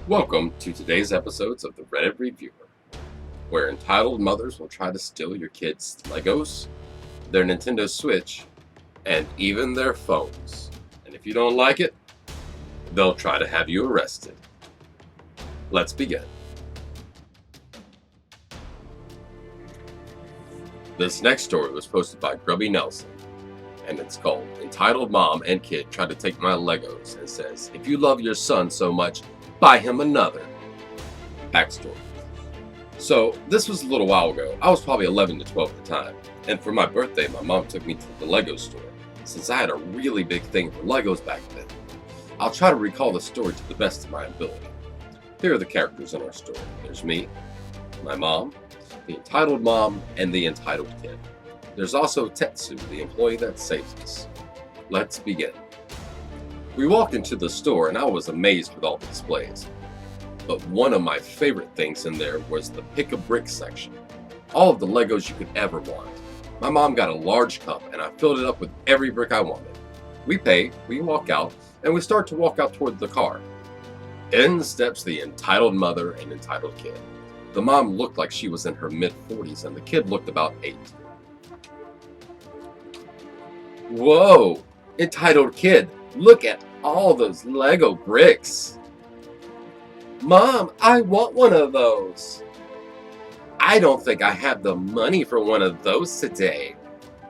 Welcome to today's episodes of the Reddit Reviewer, where entitled mothers will try to steal your kids' Legos, their Nintendo Switch, and even their phones. And if you don't like it, they'll try to have you arrested. Let's begin. This next story was posted by Grubby Nelson, and it's called Entitled Mom and Kid Try to Take My Legos, and says, if you love your son so much, buy him another. Backstory. So, this was a little while ago. I was probably 11 to 12 at the time, and for my birthday, my mom took me to the Lego store, since I had a really big thing for Legos back then. I'll try to recall the story to the best of my ability. Here are the characters in our story. There's me, my mom, the entitled mom, and the entitled kid. There's also Tetsu, the employee that saves us. Let's begin. We walked into the store and I was amazed with all the displays. But one of my favorite things in there was the pick a brick section. All of the Legos you could ever want. My mom got a large cup and I filled it up with every brick I wanted. We pay, we walk out, and we start to walk out toward the car. In steps the entitled mother and entitled kid. The mom looked like she was in her mid-40s and the kid looked about 8. Whoa! Entitled kid, look at all those Lego bricks. Mom, I want one of those. I don't think I have the money for one of those today.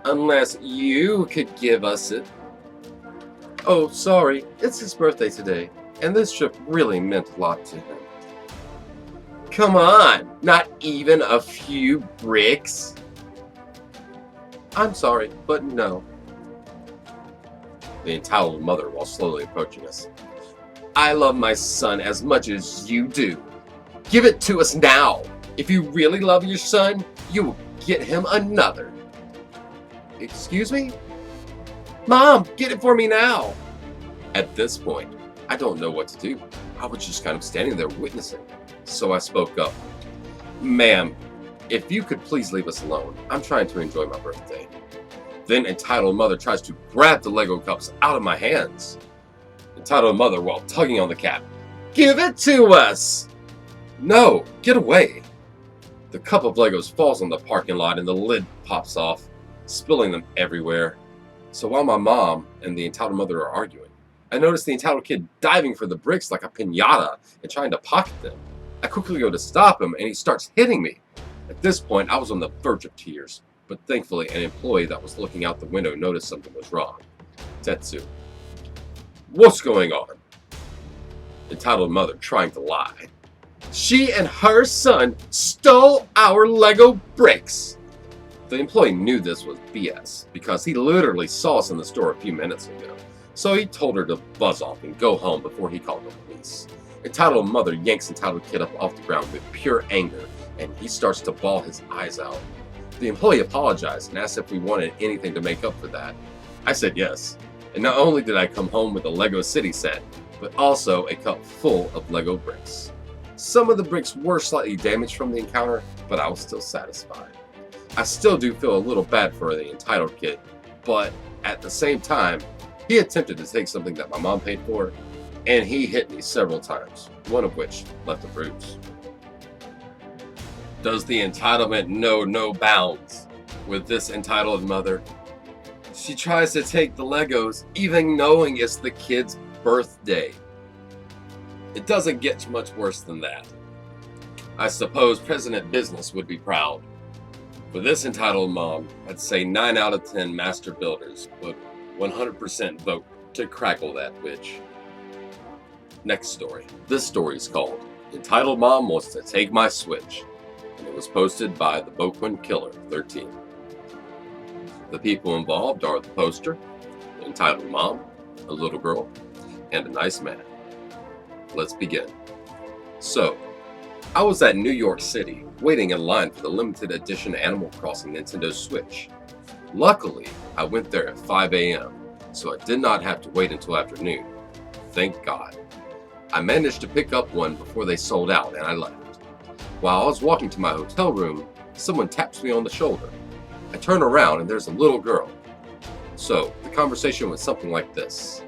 Unless you could give us it. Oh, sorry, it's his birthday today, and this trip really meant a lot to him. Come on, not even a few bricks? I'm sorry, but no. The entitled mother while slowly approaching us. I love my son as much as you do. Give it to us now. If you really love your son, you will get him another. Excuse me? Mom, get it for me now. At this point, I don't know what to do. I was just kind of standing there witnessing. So I spoke up. Ma'am, if you could please leave us alone. I'm trying to enjoy my birthday. Then entitled mother tries to grab the Lego cups out of my hands. Entitled mother while tugging on the cap. Give it to us! No, get away. The cup of Legos falls on the parking lot and the lid pops off, spilling them everywhere. So while my mom and the entitled mother are arguing, I notice the entitled kid diving for the bricks like a piñata and trying to pocket them. I quickly go to stop him and he starts hitting me. At this point, I was on the verge of tears. But thankfully, an employee that was looking out the window noticed something was wrong. Tetsu. What's going on? Entitled mother trying to lie. She and her son stole our Lego bricks. The employee knew this was BS because he literally saw us in the store a few minutes ago. So he told her to buzz off and go home before he called the police. Entitled mother yanks entitled kid up off the ground with pure anger and he starts to bawl his eyes out. The employee apologized and asked if we wanted anything to make up for that. I said yes, and not only did I come home with a Lego City set, but also a cup full of Lego bricks. Some of the bricks were slightly damaged from the encounter, but I was still satisfied. I still do feel a little bad for the entitled kid, but at the same time, he attempted to take something that my mom paid for, and he hit me several times, one of which left a bruise. Does the entitlement know no bounds with this entitled mother? She tries to take the Legos even knowing it's the kid's birthday. It doesn't get much worse than that. I suppose President Business would be proud. For this entitled mom, I'd say 9 out of 10 master builders would 100% vote to crackle that bitch. Next story. This story is called Entitled Mom Wants to Take My Switch. And it was posted by the Boquin Killer 13. The people involved are the poster, the entitled mom, a little girl, and a nice man. Let's begin. So, I was at New York City, waiting in line for the limited edition Animal Crossing Nintendo Switch. Luckily, I went there at 5 a.m., so I did not have to wait until afternoon. Thank God. I managed to pick up one before they sold out and I left. While I was walking to my hotel room, someone taps me on the shoulder. I turn around and there's a little girl. So, the conversation went something like this.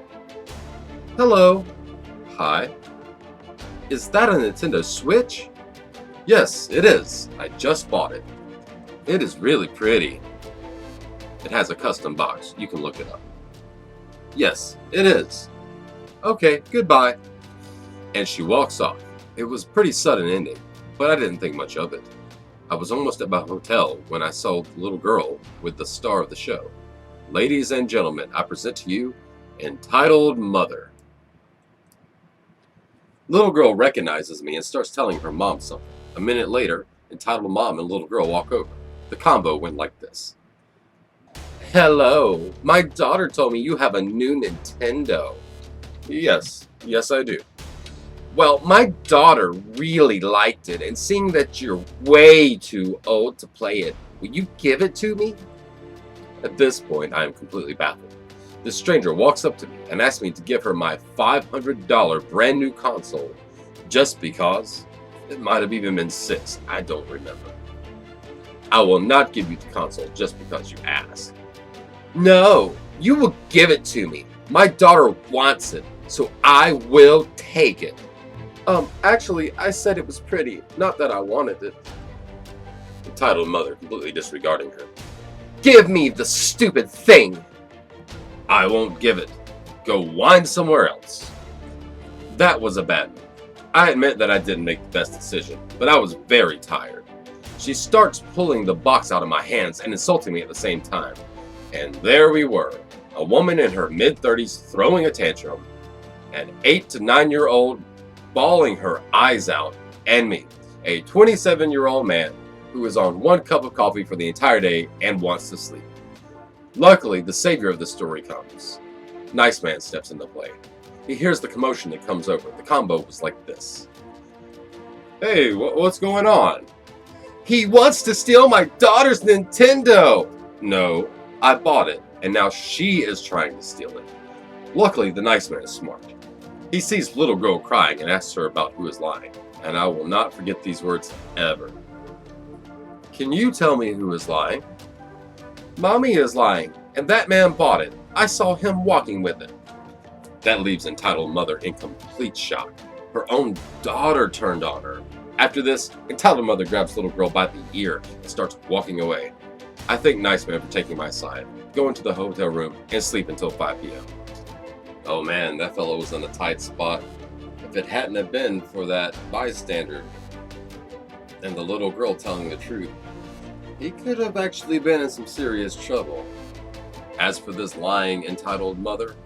Hello. Hi. Is that a Nintendo Switch? Yes, it is. I just bought it. It is really pretty. It has a custom box. You can look it up. Yes, it is. Okay, goodbye. And she walks off. It was a pretty sudden ending, but I didn't think much of it. I was almost at my hotel when I saw the little girl with the star of the show. Ladies and gentlemen, I present to you Entitled Mother. Little girl recognizes me and starts telling her mom something. A minute later, Entitled Mom and little girl walk over. The combo went like this. Hello, my daughter told me you have a new Nintendo. Yes I do. Well, my daughter really liked it, and seeing that you're way too old to play it, will you give it to me? At this point, I am completely baffled. This stranger walks up to me and asks me to give her my $500 brand new console just because. It might have even been $6. I don't remember. I will not give you the console just because you ask. No, you will give it to me. My daughter wants it, so I will take it. Actually, I said it was pretty, not that I wanted it. Entitled Mother, completely disregarding her. Give me the stupid thing! I won't give it. Go whine somewhere else. That was a bad move. I admit that I didn't make the best decision, but I was very tired. She starts pulling the box out of my hands and insulting me at the same time. And there we were, a woman in her mid-30s throwing a tantrum, an 8 to 9-year-old bawling her eyes out, and me, a 27-year-old man who is on 1 cup of coffee for the entire day and wants to sleep. Luckily, the savior of the story comes. Nice man steps into play. He hears the commotion that comes over. The combo was like this. Hey, what's going on? He wants to steal my daughter's Nintendo! No, I bought it, and now she is trying to steal it. Luckily, the nice man is smart. He sees little girl crying and asks her about who is lying, and I will not forget these words ever. Can you tell me who is lying? Mommy is lying, and that man bought it. I saw him walking with it. That leaves Entitled Mother in complete shock. Her own daughter turned on her. After this, Entitled Mother grabs little girl by the ear and starts walking away. I thank Nice Man for taking my side, go into the hotel room, and sleep until 5 p.m. Oh man, that fellow was in a tight spot. If it hadn't have been for that bystander and the little girl telling the truth, he could have actually been in some serious trouble. As for this lying Entitled Mother,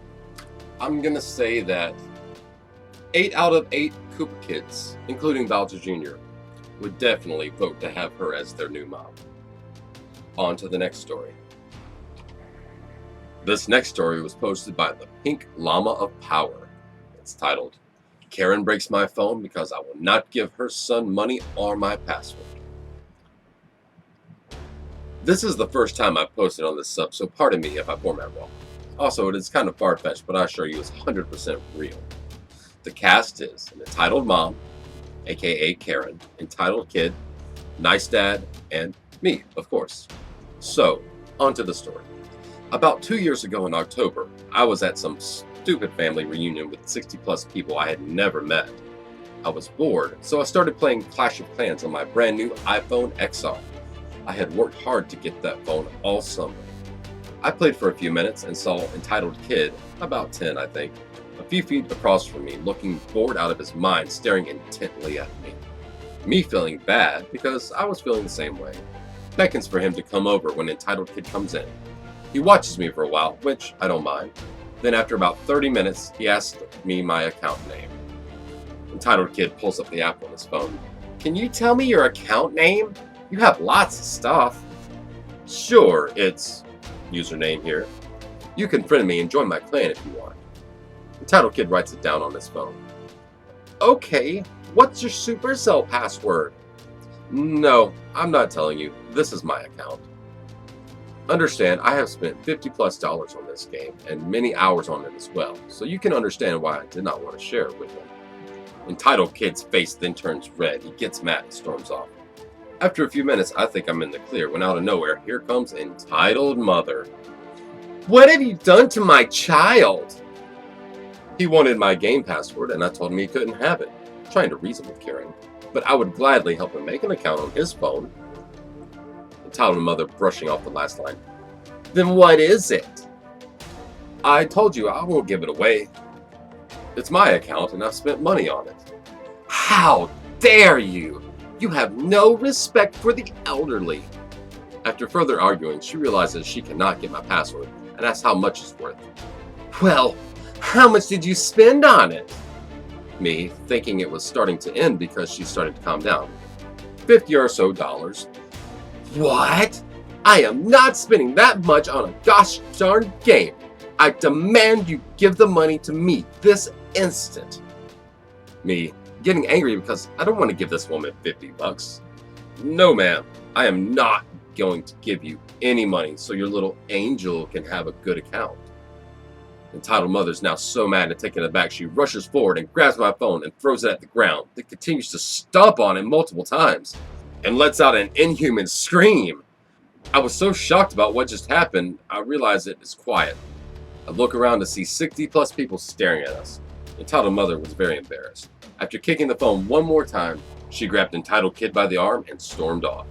I'm gonna say that 8 out of 8 Koopa kids, including Bowser Jr., would definitely vote to have her as their new mom. On to the next story. This next story was posted by the Pink Llama of Power. It's titled, Karen Breaks My Phone Because I Will Not Give Her Son Money or My Password. This is the first time I've posted on this sub, so pardon me if I format wrong. Also, it is kind of far-fetched, but I assure you it's 100% real. The cast is an entitled mom, aka Karen, entitled kid, nice dad, and me, of course. So, on to the story. About 2 years ago in October, I was at some stupid family reunion with 60+ people I had never met. I was bored, so I started playing Clash of Clans on my brand new iPhone XR. I had worked hard to get that phone all summer. I played for a few minutes and saw entitled kid, about 10 I think, a few feet across from me, looking bored out of his mind, staring intently at me. Me feeling bad because I was feeling the same way. Beckons for him to come over when entitled kid comes in. He watches me for a while, which I don't mind. Then after about 30 minutes, he asks me my account name. Entitled kid pulls up the app on his phone. Can you tell me your account name? You have lots of stuff. Sure, it's username here. You can friend me and join my clan if you want. Entitled kid writes it down on his phone. Okay, what's your Supercell password? No, I'm not telling you. This is my account. Understand, I have spent $50+ on this game and many hours on it as well, so you can understand why I did not want to share it with him. Entitled kid's face then turns red. He gets mad and storms off. After a few minutes, I think I'm in the clear when out of nowhere, here comes entitled mother. What have you done to my child? He wanted my game password and I told him he couldn't have it. trying to reason with Karen, but I would gladly help him make an account on his phone. Entitled mother brushing off the last line. Then what is it? I told you I won't give it away. It's my account and I've spent money on it. How dare you! You have no respect for the elderly. After further arguing, she realizes she cannot get my password and asks how much it's worth. Well, how much did you spend on it? Me, thinking it was starting to end because she started to calm down. $50 or so. What? I am not spending that much on a gosh darn game. I demand you give the money to me this instant. Me, getting angry because I don't want to give this woman $50. No, ma'am, I am not going to give you any money so your little angel can have a good account. Entitled mother's now so mad and taken aback, she rushes forward and grabs my phone and throws it at the ground, then continues to stomp on it multiple times and lets out an inhuman scream. I was so shocked about what just happened, I realized it is quiet. I look around to see 60 plus people staring at us. Entitled mother was very embarrassed. After kicking the phone one more time, she grabbed Entitled Kid by the arm and stormed off.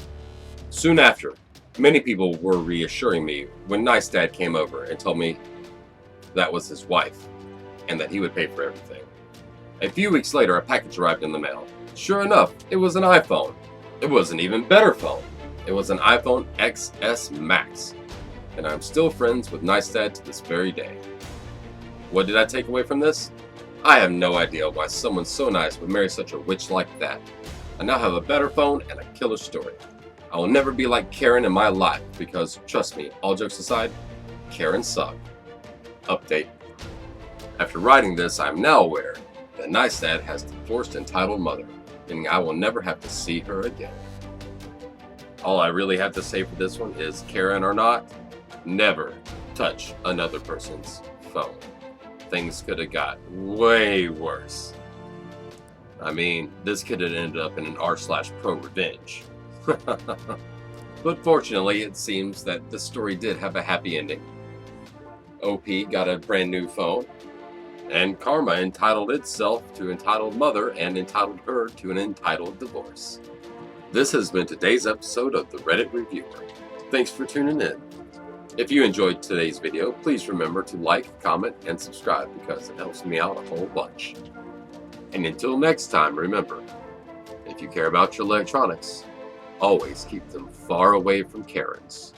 Soon after, many people were reassuring me when Nice Dad came over and told me that was his wife and that he would pay for everything. A few weeks later, a package arrived in the mail. Sure enough, it was an iPhone. It was an even better phone. It was an iPhone XS Max. And I'm still friends with Nice Dad to this very day. What did I take away from this? I have no idea why someone so nice would marry such a witch like that. I now have a better phone and a killer story. I will never be like Karen in my life because, trust me, all jokes aside, Karen sucked. Update. After writing this, I am now aware that Nice Dad has divorced Entitled Mother, meaning I will never have to see her again. All I really have to say for this one is, Karen or not, never touch another person's phone. Things could have got way worse. I mean, this could have ended up in an r/pro revenge. But fortunately, it seems that the story did have a happy ending. OP got a brand new phone, and karma entitled itself to Entitled Mother and entitled her to an entitled divorce. This has been today's episode of the Reddit Reviewer. Thanks for tuning in. If you enjoyed today's video, please remember to like, comment, and subscribe because it helps me out a whole bunch. And until next time, remember, if you care about your electronics, always keep them far away from Karens.